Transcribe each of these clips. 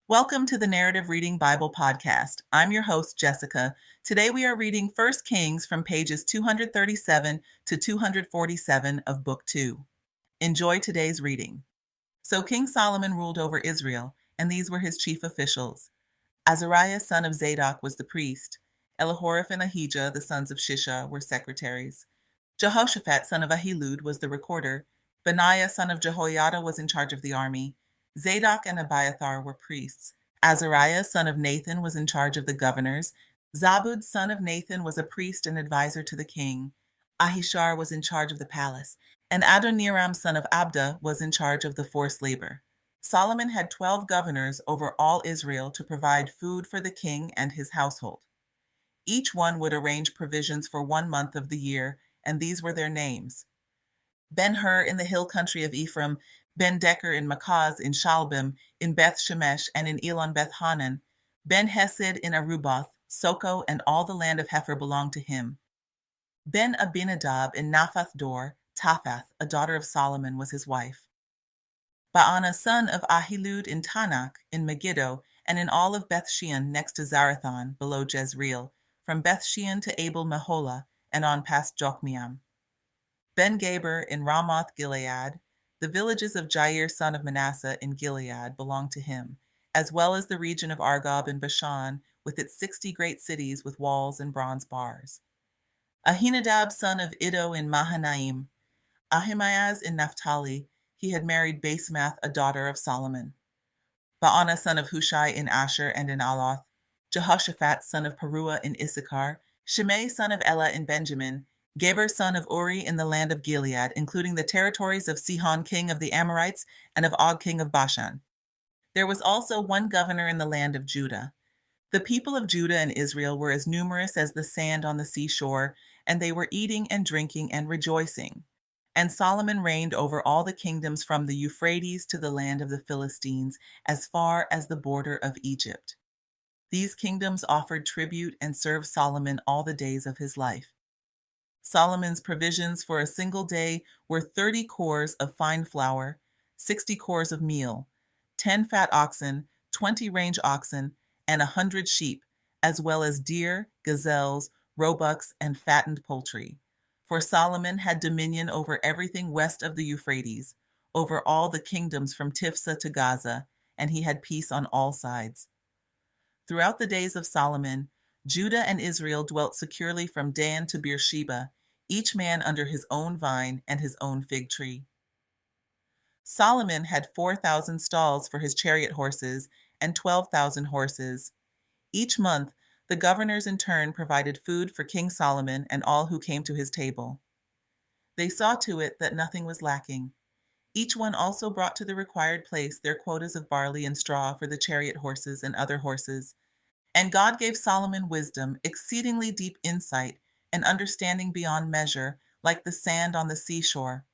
Welcome to the Narrative Reading Bible Podcast. I'm your host, Jessica. Today we are reading 1 Kings from pages 237 to 247 of Book 2. Enjoy today's reading. So King Solomon ruled over Israel, and these were his chief officials. Azariah, son of Zadok, was the priest. Elihoreph and Ahijah, the sons of Shisha, were secretaries. Jehoshaphat, son of Ahilud, was the recorder. Benaiah, son of Jehoiada, was in charge of the army. Zadok and Abiathar were priests. Azariah, son of Nathan, was in charge of the governors. Zabud, son of Nathan, was a priest and advisor to the king. Ahishar was in charge of the palace, and Adoniram, son of Abda, was in charge of the forced labor. Solomon had 12 governors over all Israel to provide food for the king and his household. Each one would arrange provisions for 1 month of the year, and these were their names: Ben-Hur in the hill country of Ephraim, Ben-Decker in Makaz, in Shalbim, in Beth-Shemesh, and in Elon Beth-Hanan, Ben-Hesed in Aruboth, Soko, and all the land of Hepher belonged to him. Ben-Abinadab in Naphath Dor, Taphath, a daughter of Solomon, was his wife. Baana, son of Ahilud in Tanakh, in Megiddo, and in all of Beth-Shean next to Zarathon, below Jezreel, from Beth-Shean to Abel-Meholah, and on past Jokmeam. Ben-Gaber in Ramoth-Gilead, the villages of Jair, son of Manasseh, in Gilead belonged to him, as well as the region of Argob in Bashan, with its 60 great cities with walls and bronze bars. Ahinadab, son of Iddo, in Mahanaim. Ahimaaz in Naphtali, he had married Basemath, a daughter of Solomon. Baana, son of Hushai, in Asher and in Aloth. Jehoshaphat, son of Peruah, in Issachar. Shimei, son of Elah, in Benjamin. Geber, son of Uri, in the land of Gilead, including the territories of Sihon, king of the Amorites, and of Og, king of Bashan. There was also one governor in the land of Judah. The people of Judah and Israel were as numerous as the sand on the seashore, and they were eating and drinking and rejoicing. And Solomon reigned over all the kingdoms from the Euphrates to the land of the Philistines, as far as the border of Egypt. These kingdoms offered tribute and served Solomon all the days of his life. Solomon's provisions for a single day were 30 cores of fine flour, 60 cores of meal, 10 fat oxen, 20 range oxen, and 100 sheep, as well as deer, gazelles, roebucks, and fattened poultry. For Solomon had dominion over everything west of the Euphrates, over all the kingdoms from Tifsa to Gaza, and he had peace on all sides. Throughout the days of Solomon, Judah and Israel dwelt securely from Dan to Beersheba, each man under his own vine and his own fig tree. Solomon had 4,000 stalls for his chariot horses and 12,000 horses. Each month, the governors in turn provided food for King Solomon and all who came to his table. They saw to it that nothing was lacking. Each one also brought to the required place their quotas of barley and straw for the chariot horses and other horses. And God gave Solomon wisdom, exceedingly deep insight, and understanding beyond measure, like the sand on the seashore.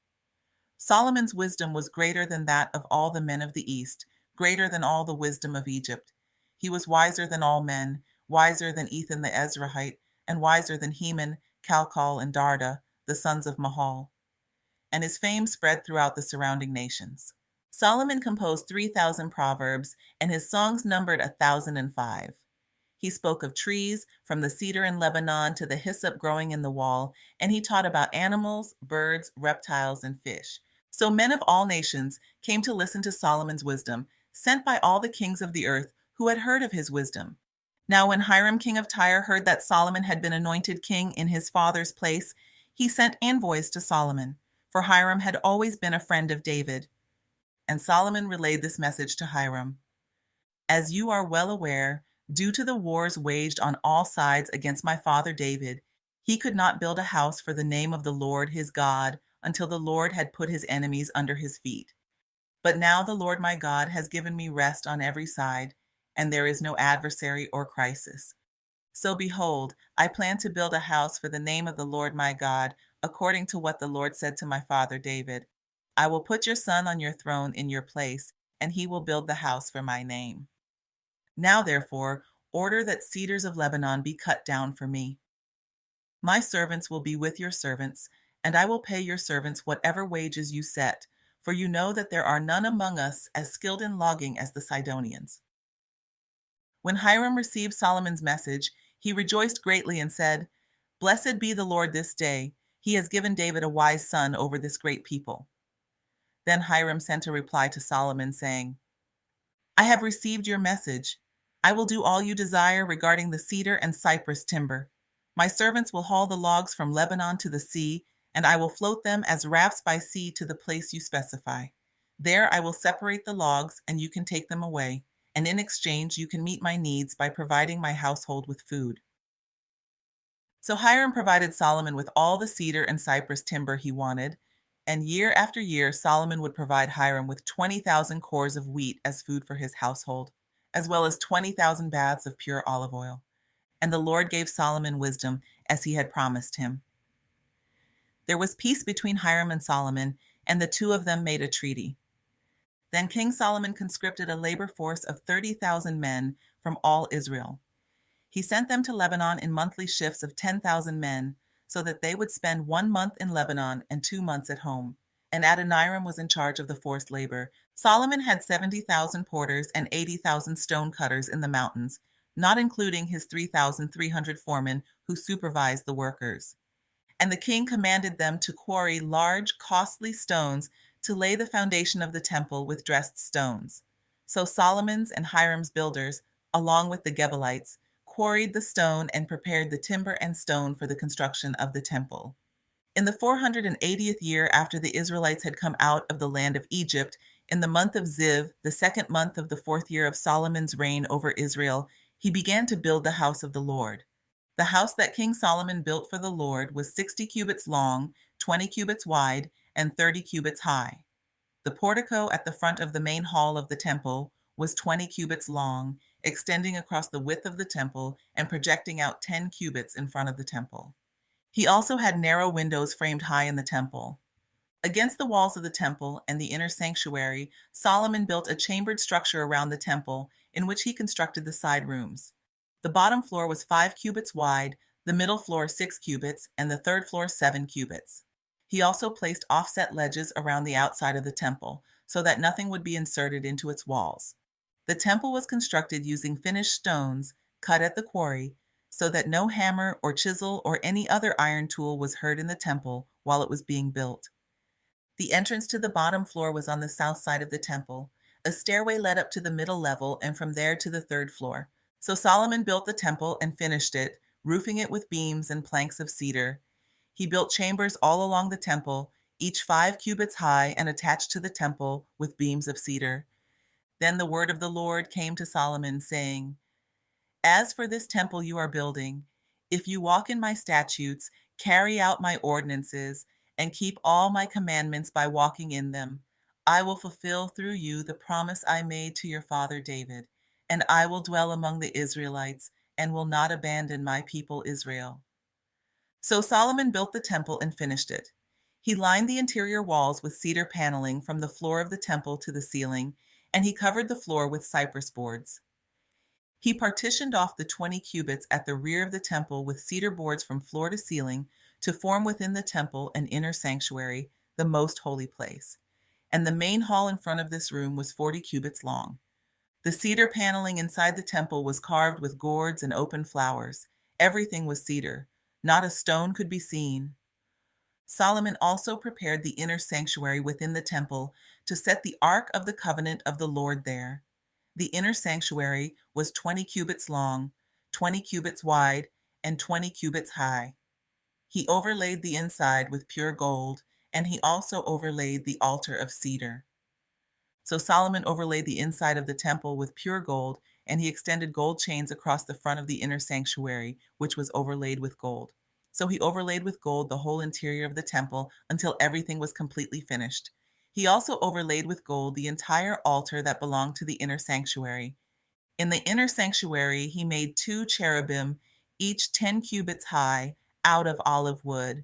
Solomon's wisdom was greater than that of all the men of the East, greater than all the wisdom of Egypt. He was wiser than all men, wiser than Ethan the Ezrahite, and wiser than Heman, Calcol, and Darda, the sons of Mahal. And his fame spread throughout the surrounding nations. Solomon composed 3,000 proverbs, and his songs numbered 1,005. He spoke of trees, from the cedar in Lebanon to the hyssop growing in the wall, and he taught about animals, birds, reptiles, and fish. So men of all nations came to listen to Solomon's wisdom, sent by all the kings of the earth who had heard of his wisdom. Now when Hiram, king of Tyre, heard that Solomon had been anointed king in his father's place, he sent envoys to Solomon, for Hiram had always been a friend of David. And Solomon relayed this message to Hiram: As you are well aware, due to the wars waged on all sides against my father David, he could not build a house for the name of the Lord his God until the Lord had put his enemies under his feet. But now the Lord my God has given me rest on every side, and there is no adversary or crisis. So behold, I plan to build a house for the name of the Lord my God, according to what the Lord said to my father David. I will put your son on your throne in your place, and he will build the house for my name. Now, therefore, order that cedars of Lebanon be cut down for me. My servants will be with your servants, and I will pay your servants whatever wages you set, for you know that there are none among us as skilled in logging as the Sidonians. When Hiram received Solomon's message, he rejoiced greatly and said, "Blessed be the Lord this day. He has given David a wise son over this great people." Then Hiram sent a reply to Solomon saying, "I have received your message. I will do all you desire regarding the cedar and cypress timber. My servants will haul the logs from Lebanon to the sea, and I will float them as rafts by sea to the place you specify. There I will separate the logs, and you can take them away, and in exchange you can meet my needs by providing my household with food." So Hiram provided Solomon with all the cedar and cypress timber he wanted, and year after year Solomon would provide Hiram with 20,000 cores of wheat as food for his household, as well as 20,000 baths of pure olive oil. And the Lord gave Solomon wisdom as he had promised him. There was peace between Hiram and Solomon, and the two of them made a treaty. Then King Solomon conscripted a labor force of 30,000 men from all Israel. He sent them to Lebanon in monthly shifts of 10,000 men, so that they would spend 1 month in Lebanon and 2 months at home. And Adoniram was in charge of the forced labor. Solomon had 70,000 porters and 80,000 stone cutters in the mountains, not including his 3,300 foremen who supervised the workers. And the king commanded them to quarry large, costly stones to lay the foundation of the temple with dressed stones. So Solomon's and Hiram's builders, along with the Gebalites, quarried the stone and prepared the timber and stone for the construction of the temple. In the 480th year after the Israelites had come out of the land of Egypt, in the month of Ziv, the second month of the 4th year of Solomon's reign over Israel, he began to build the house of the Lord. The house that King Solomon built for the Lord was 60 cubits long, 20 cubits wide, and 30 cubits high. The portico at the front of the main hall of the temple was 20 cubits long, extending across the width of the temple and projecting out 10 cubits in front of the temple. He also had narrow windows framed high in the temple. Against the walls of the temple and the inner sanctuary, Solomon built a chambered structure around the temple in which he constructed the side rooms. The bottom floor was 5 cubits wide, the middle floor 6 cubits, and the third floor 7 cubits. He also placed offset ledges around the outside of the temple so that nothing would be inserted into its walls. The temple was constructed using finished stones cut at the quarry so that no hammer or chisel or any other iron tool was heard in the temple while it was being built. The entrance to the bottom floor was on the south side of the temple. A stairway led up to the middle level and from there to the third floor. So Solomon built the temple and finished it, roofing it with beams and planks of cedar. He built chambers all along the temple, each 5 cubits high and attached to the temple with beams of cedar. Then the word of the Lord came to Solomon, saying, "As for this temple you are building, if you walk in my statutes, carry out my ordinances, and keep all my commandments by walking in them, I will fulfill through you the promise I made to your father David, and I will dwell among the Israelites and will not abandon my people Israel." So Solomon built the temple and finished it. He lined the interior walls with cedar paneling from the floor of the temple to the ceiling, and he covered the floor with cypress boards. He partitioned off the 20 cubits at the rear of the temple with cedar boards from floor to ceiling to form within the temple an inner sanctuary, the most holy place. And the main hall in front of this room was 40 cubits long. The cedar paneling inside the temple was carved with gourds and open flowers. Everything was cedar. Not a stone could be seen. Solomon also prepared the inner sanctuary within the temple to set the Ark of the Covenant of the Lord there. The inner sanctuary was 20 cubits long, 20 cubits wide, and 20 cubits high. He overlaid the inside with pure gold, and he also overlaid the altar of cedar. So Solomon overlaid the inside of the temple with pure gold, and he extended gold chains across the front of the inner sanctuary, which was overlaid with gold. So he overlaid with gold the whole interior of the temple until everything was completely finished. He also overlaid with gold the entire altar that belonged to the inner sanctuary. In the inner sanctuary, he made 2 cherubim, each 10 cubits high, out of olive wood.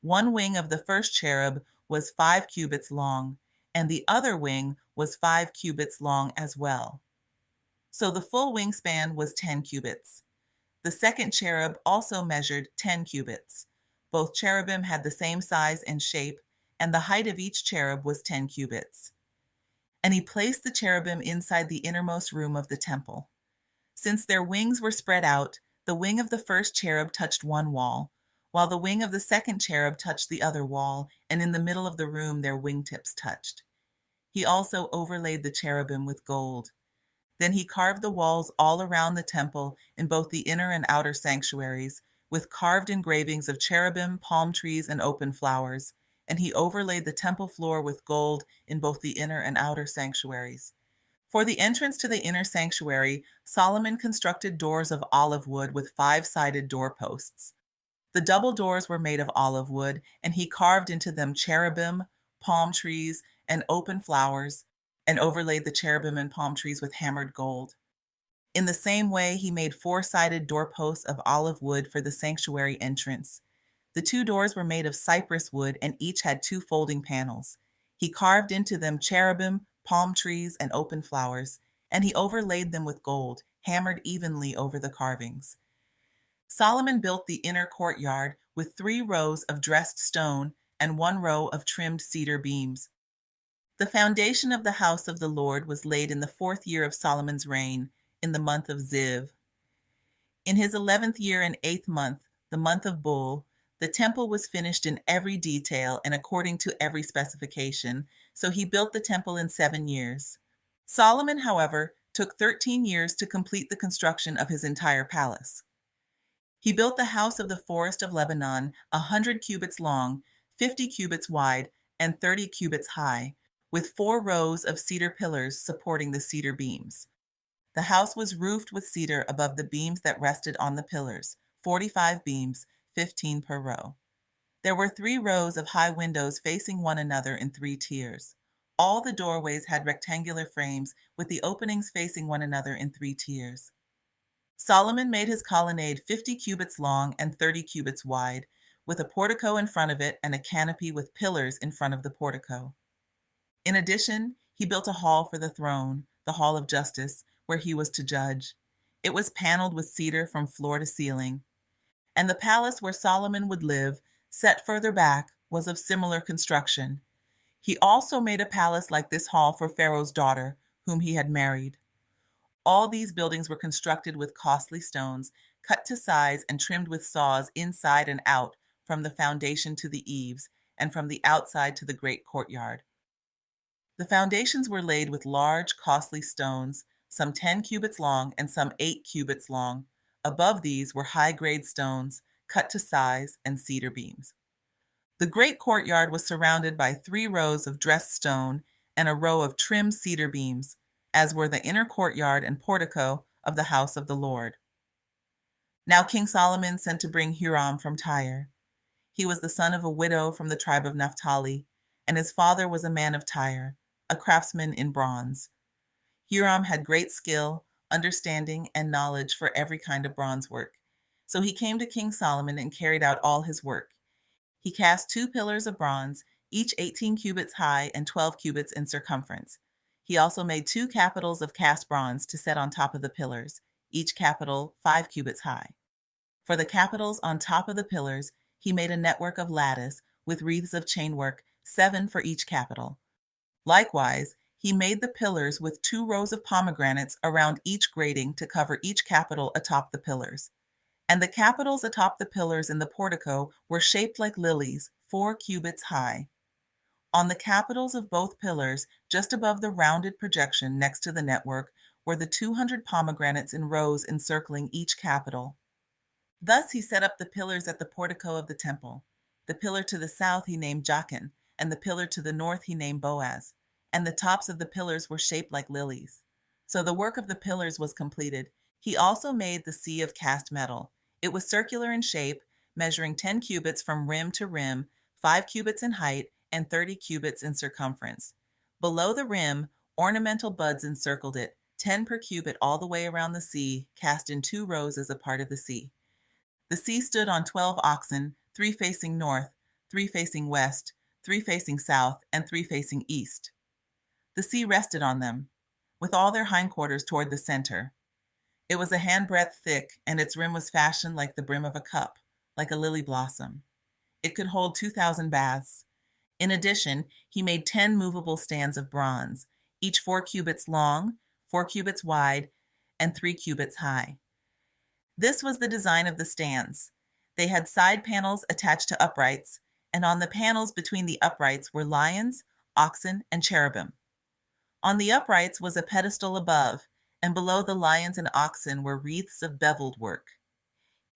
One wing of the first cherub was 5 cubits long, and the other wing was 5 cubits long as well. So the full wingspan was 10 cubits. The second cherub also measured 10 cubits. Both cherubim had the same size and shape, and the height of each cherub was 10 cubits. And he placed the cherubim inside the innermost room of the temple. Since their wings were spread out, the wing of the first cherub touched one wall, while the wing of the second cherub touched the other wall, and in the middle of the room their wingtips touched. He also overlaid the cherubim with gold. Then he carved the walls all around the temple in both the inner and outer sanctuaries, with carved engravings of cherubim, palm trees, and open flowers, and he overlaid the temple floor with gold in both the inner and outer sanctuaries. For the entrance to the inner sanctuary, Solomon constructed doors of olive wood with 5-sided doorposts. The double doors were made of olive wood, and he carved into them cherubim, palm trees, and open flowers, and overlaid the cherubim and palm trees with hammered gold. In the same way, he made 4-sided doorposts of olive wood for the sanctuary entrance. The 2 doors were made of cypress wood, and each had 2 folding panels. He carved into them cherubim, palm trees, and open flowers, and he overlaid them with gold, hammered evenly over the carvings. Solomon built the inner courtyard with 3 rows of dressed stone and 1 row of trimmed cedar beams. The foundation of the house of the Lord was laid in the 4th year of Solomon's reign, in the month of Ziv. In his 11th year and 8th month, the month of Bul, the temple was finished in every detail and according to every specification, so he built the temple in 7 years. Solomon, however, took 13 years to complete the construction of his entire palace. He built the house of the forest of Lebanon 100 cubits long, 50 cubits wide, and 30 cubits high, with 4 rows of cedar pillars supporting the cedar beams. The house was roofed with cedar above the beams that rested on the pillars, 45 beams, 15 per row. There were 3 rows of high windows facing one another in 3 tiers. All the doorways had rectangular frames with the openings facing one another in 3 tiers. Solomon made his colonnade 50 cubits long and 30 cubits wide, with a portico in front of it and a canopy with pillars in front of the portico. In addition, he built a hall for the throne, the hall of justice, where he was to judge. It was paneled with cedar from floor to ceiling. And the palace where Solomon would live, set further back, was of similar construction. He also made a palace like this hall for Pharaoh's daughter, whom he had married. All these buildings were constructed with costly stones, cut to size and trimmed with saws inside and out, from the foundation to the eaves, and from the outside to the great courtyard. The foundations were laid with large, costly stones, some 10 cubits long and some 8 cubits long. Above these were high-grade stones, cut to size, and cedar beams. The great courtyard was surrounded by 3 rows of dressed stone and a row of trimmed cedar beams, as were the inner courtyard and portico of the house of the Lord. Now King Solomon sent to bring Huram from Tyre. He was the son of a widow from the tribe of Naphtali, and his father was a man of Tyre, a craftsman in bronze. Huram had great skill, understanding, and knowledge for every kind of bronze work. So he came to King Solomon and carried out all his work. He cast 2 pillars of bronze, each 18 cubits high and 12 cubits in circumference. He also made 2 capitals of cast bronze to set on top of the pillars, each capital 5 cubits high. For the capitals on top of the pillars, he made a network of lattice with wreaths of chainwork, 7 for each capital. Likewise, he made the pillars with 2 rows of pomegranates around each grating to cover each capital atop the pillars. And the capitals atop the pillars in the portico were shaped like lilies, 4 cubits high. On the capitals of both pillars, just above the rounded projection next to the network, were the 200 pomegranates in rows encircling each capital. Thus he set up the pillars at the portico of the temple. The pillar to the south he named Jachin, and the pillar to the north he named Boaz, and the tops of the pillars were shaped like lilies. So the work of the pillars was completed. He also made the sea of cast metal. It was circular in shape, measuring 10 cubits from rim to rim, 5 cubits in height, and 30 cubits in circumference. Below the rim, ornamental buds encircled it, 10 per cubit all the way around the sea, cast in 2 rows as a part of the sea. The sea stood on 12 oxen, 3 facing north, 3 facing west, 3 facing south, and 3 facing east. The sea rested on them, with all their hindquarters toward the center. It was a handbreadth thick, and its rim was fashioned like the brim of a cup, like a lily blossom. It could hold 2,000 baths. In addition, he made 10 movable stands of bronze, each 4 cubits long, 4 cubits wide, and 3 cubits high. This was the design of the stands. They had side panels attached to uprights, and on the panels between the uprights were lions, oxen, and cherubim. On the uprights was a pedestal above, and below the lions and oxen were wreaths of beveled work.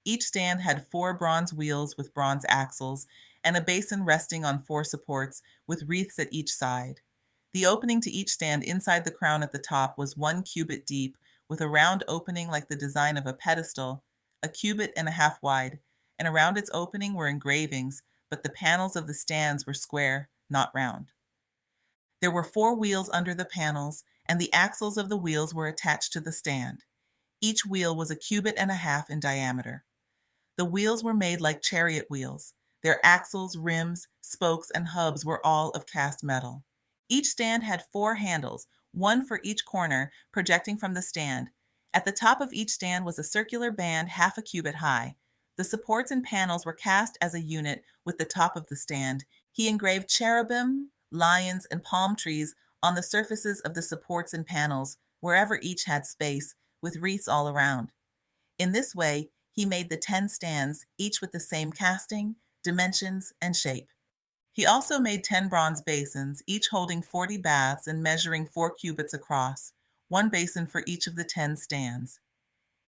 Each stand had 4 bronze wheels with bronze axles, and a basin resting on 4 supports with wreaths at each side. The opening to each stand inside the crown at the top was 1 cubit deep, with a round opening like the design of a pedestal, a cubit and a half wide, and around its opening were engravings, but the panels of the stands were square, not round. There were 4 wheels under the panels, and the axles of the wheels were attached to the stand. Each wheel was a cubit and a half in diameter. The wheels were made like chariot wheels. Their axles, rims, spokes, and hubs were all of cast metal. Each stand had 4 handles, one for each corner, projecting from the stand. At the top of each stand was a circular band half a cubit high. The supports and panels were cast as a unit with the top of the stand. He engraved cherubim, lions, and palm trees on the surfaces of the supports and panels, wherever each had space, with wreaths all around. In this way, he made the 10 stands, each with the same casting, dimensions, and shape. He also made 10 bronze basins, each holding 40 baths and measuring 4 cubits across, 1 basin for each of the 10 stands.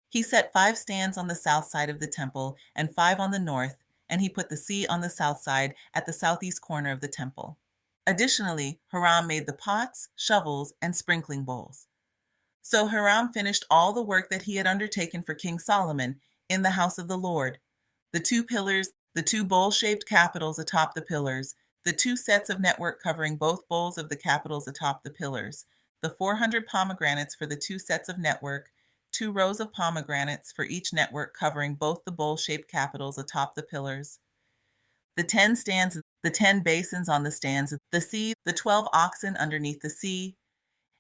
He set 5 stands on the south side of the temple and 5 on the north, and he put the sea on the south side at the southeast corner of the temple. Additionally, Hiram made the pots, shovels, and sprinkling bowls. So Hiram finished all the work that he had undertaken for King Solomon in the house of the Lord: the 2 pillars, the 2 bowl-shaped capitals atop the pillars, the 2 sets of network covering both bowls of the capitals atop the pillars, the 400 pomegranates for the 2 sets of network, 2 rows of pomegranates for each network covering both the bowl-shaped capitals atop the pillars, the 10 stands, the 10 basins on the stands, the sea, the 12 oxen underneath the sea,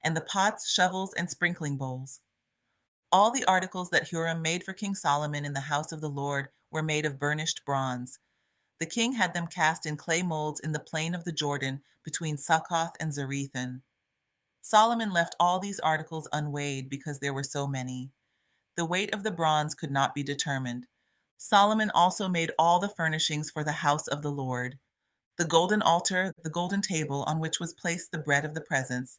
and the pots, shovels, and sprinkling bowls. All the articles that Hiram made for King Solomon in the house of the Lord were made of burnished bronze. The king had them cast in clay molds in the plain of the Jordan between Succoth and Zarethan. Solomon left all these articles unweighed because there were so many. The weight of the bronze could not be determined. Solomon also made all the furnishings for the house of the Lord: the golden altar, the golden table on which was placed the bread of the presence,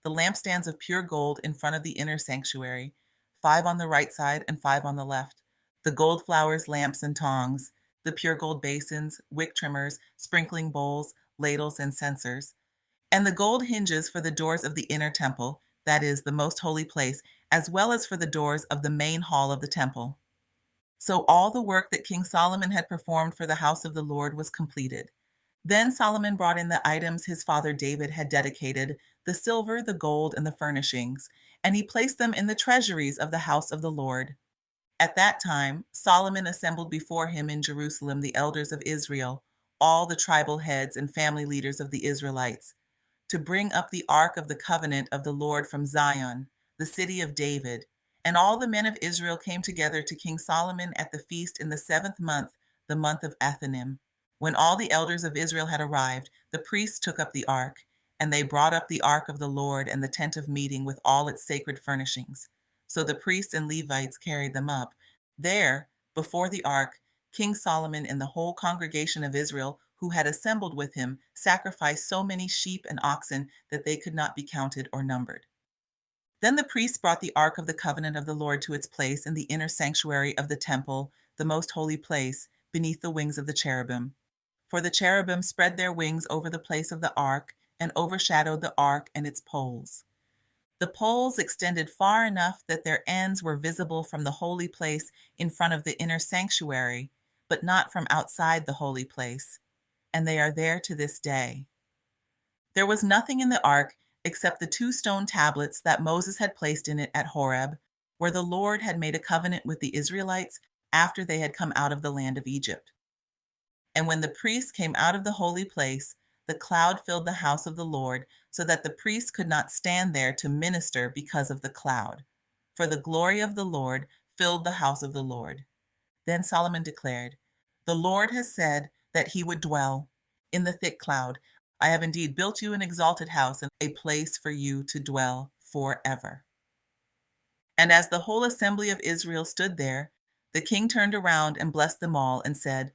the lampstands of pure gold in front of the inner sanctuary, 5 on the right side and 5 on the left, the gold flowers, lamps, and tongs, the pure gold basins, wick trimmers, sprinkling bowls, ladles, and censers, and the gold hinges for the doors of the inner temple, that is, the most holy place, as well as for the doors of the main hall of the temple. So all the work that King Solomon had performed for the house of the Lord was completed. Then Solomon brought in the items his father David had dedicated, the silver, the gold, and the furnishings, and he placed them in the treasuries of the house of the Lord. At that time, Solomon assembled before him in Jerusalem the elders of Israel, all the tribal heads and family leaders of the Israelites, to bring up the ark of the covenant of the Lord from Zion, the city of David. And all the men of Israel came together to King Solomon at the feast in the 7th month, the month of Ethanim. When all the elders of Israel had arrived, the priests took up the ark, and they brought up the ark of the Lord and the tent of meeting with all its sacred furnishings. So the priests and Levites carried them up. There, before the ark, King Solomon and the whole congregation of Israel who had assembled with him sacrificed so many sheep and oxen that they could not be counted or numbered. Then the priests brought the ark of the covenant of the Lord to its place in the inner sanctuary of the temple, the most holy place, beneath the wings of the cherubim. For the cherubim spread their wings over the place of the ark and overshadowed the ark and its poles. The poles extended far enough that their ends were visible from the holy place in front of the inner sanctuary, but not from outside the holy place, and they are there to this day. There was nothing in the ark except the 2 stone tablets that Moses had placed in it at Horeb, where the Lord had made a covenant with the Israelites after they had come out of the land of Egypt. And when the priests came out of the holy place, the cloud filled the house of the Lord, so that the priests could not stand there to minister because of the cloud. For the glory of the Lord filled the house of the Lord. Then Solomon declared, "The Lord has said that he would dwell in the thick cloud. I have indeed built you an exalted house and a place for you to dwell forever." And as the whole assembly of Israel stood there, the king turned around and blessed them all and said,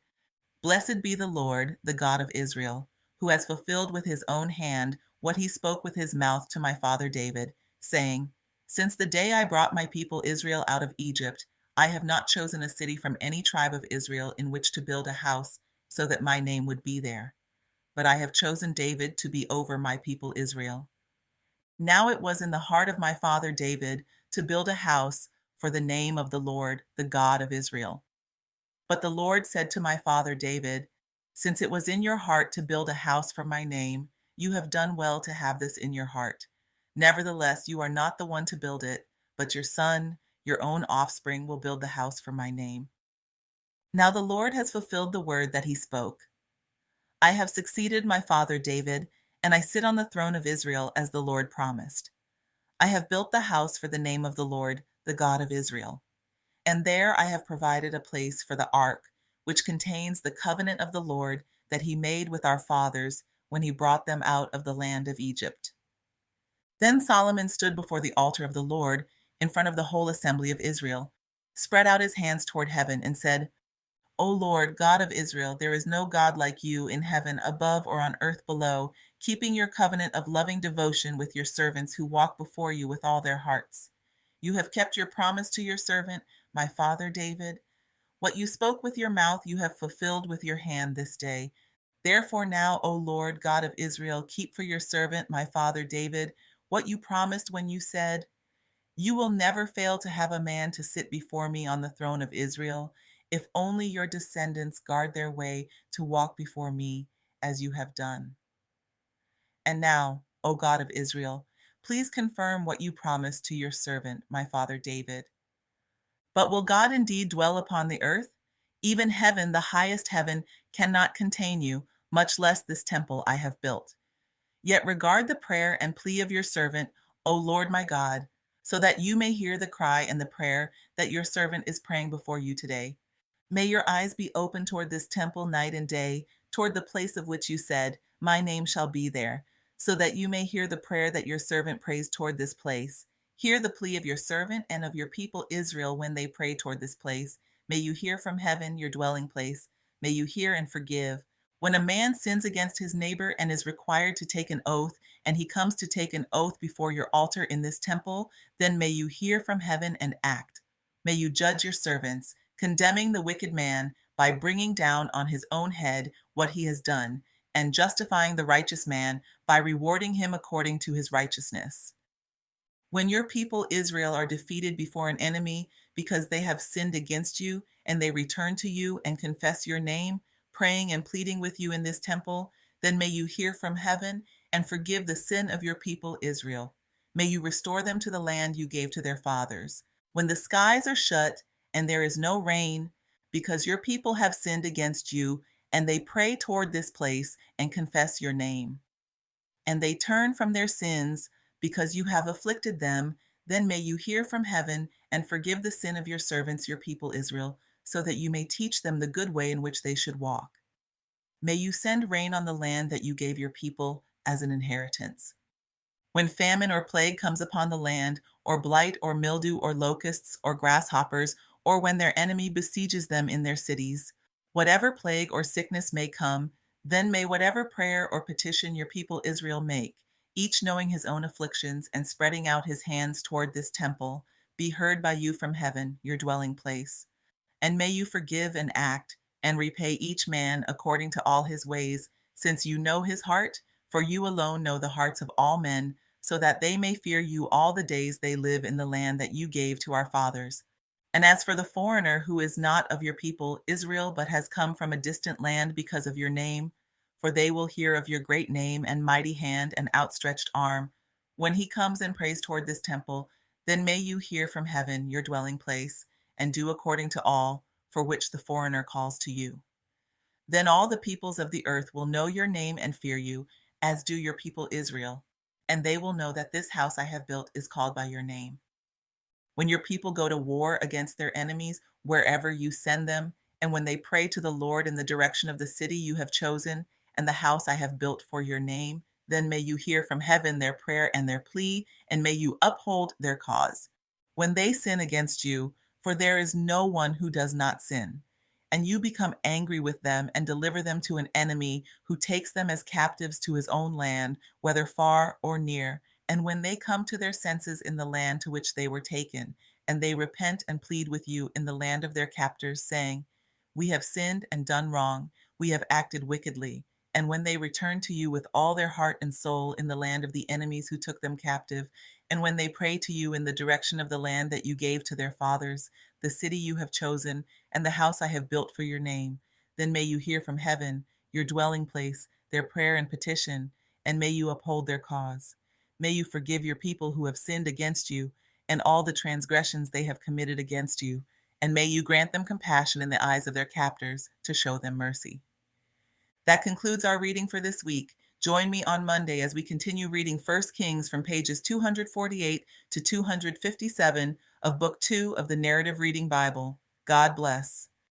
Blessed be the Lord, the God of Israel, who has fulfilled with his own hand what he spoke with his mouth to my father David, saying, Since the day I brought my people Israel out of Egypt, I have not chosen a city from any tribe of Israel in which to build a house so that my name would be there. But I have chosen David to be over my people Israel. Now it was in the heart of my father David to build a house for the name of the Lord, the God of Israel. But the Lord said to my father David, Since it was in your heart to build a house for my name, you have done well to have this in your heart. Nevertheless, you are not the one to build it, but your son, your own offspring, will build the house for my name. Now the Lord has fulfilled the word that he spoke. I have succeeded my father David, and I sit on the throne of Israel as the Lord promised. I have built the house for the name of the Lord, the God of Israel. And there I have provided a place for the ark, which contains the covenant of the Lord that he made with our fathers when he brought them out of the land of Egypt. Then Solomon stood before the altar of the Lord in front of the whole assembly of Israel, spread out his hands toward heaven, and said, O Lord, God of Israel, there is no God like you in heaven above or on earth below, keeping your covenant of loving devotion with your servants who walk before you with all their hearts. You have kept your promise to your servant, my father David. What you spoke with your mouth, you have fulfilled with your hand this day. Therefore now, O Lord, God of Israel, keep for your servant, my father David, what you promised when you said, You will never fail to have a man to sit before me on the throne of Israel, if only your descendants guard their way to walk before me as you have done. And now, O God of Israel, please confirm what you promised to your servant, my father David. But will God indeed dwell upon the earth? Even heaven, the highest heaven, cannot contain you, much less this temple I have built. Yet regard the prayer and plea of your servant, O Lord my God, so that you may hear the cry and the prayer that your servant is praying before you today. May your eyes be open toward this temple night and day, toward the place of which you said, My name shall be there, so that you may hear the prayer that your servant prays toward this place. Hear the plea of your servant and of your people Israel when they pray toward this place. May you hear from heaven, your dwelling place. May you hear and forgive. When a man sins against his neighbor and is required to take an oath, and he comes to take an oath before your altar in this temple, then may you hear from heaven and act. May you judge your servants, condemning the wicked man by bringing down on his own head what he has done, and justifying the righteous man by rewarding him according to his righteousness. When your people Israel are defeated before an enemy because they have sinned against you, and they return to you and confess your name, praying and pleading with you in this temple, then may you hear from heaven and forgive the sin of your people Israel. May you restore them to the land you gave to their fathers. When the skies are shut and there is no rain, because your people have sinned against you, and they pray toward this place and confess your name, and they turn from their sins because you have afflicted them, then may you hear from heaven and forgive the sin of your servants, your people Israel, so that you may teach them the good way in which they should walk. May you send rain on the land that you gave your people as an inheritance. When famine or plague comes upon the land, or blight or mildew or locusts or grasshoppers, or when their enemy besieges them in their cities, whatever plague or sickness may come, then may whatever prayer or petition your people Israel make, each knowing his own afflictions and spreading out his hands toward this temple, be heard by you from heaven, your dwelling place. And may you forgive and act, and repay each man according to all his ways, since you know his heart, for you alone know the hearts of all men, so that they may fear you all the days they live in the land that you gave to our fathers. And as for the foreigner who is not of your people Israel, but has come from a distant land because of your name, for they will hear of your great name and mighty hand and outstretched arm, when he comes and prays toward this temple, then may you hear from heaven, your dwelling place, and do according to all for which the foreigner calls to you. Then all the peoples of the earth will know your name and fear you, as do your people Israel, and they will know that this house I have built is called by your name. When your people go to war against their enemies, wherever you send them, and when they pray to the Lord in the direction of the city you have chosen, and the house I have built for your name, then may you hear from heaven their prayer and their plea, and may you uphold their cause. when they sin against you, for there is no one who does not sin. And you become angry with them and deliver them to an enemy who takes them as captives to his own land, whether far or near. And when they come to their senses in the land to which they were taken, and they repent and plead with you in the land of their captors, saying, we have sinned and done wrong, we have acted wickedly. And when they return to you with all their heart and soul in the land of the enemies who took them captive, and when they pray to you in the direction of the land that you gave to their fathers, the city you have chosen, and the house I have built for your name, then may you hear from heaven, your dwelling place, their prayer and petition, and may you uphold their cause. May you forgive your people who have sinned against you, and all the transgressions they have committed against you, and may you grant them compassion in the eyes of their captors to show them mercy. That concludes our reading for this week. Join me on Monday as we continue reading 1 Kings from pages 248 to 257 of Book 2 of the Narrative Reading Bible. God bless.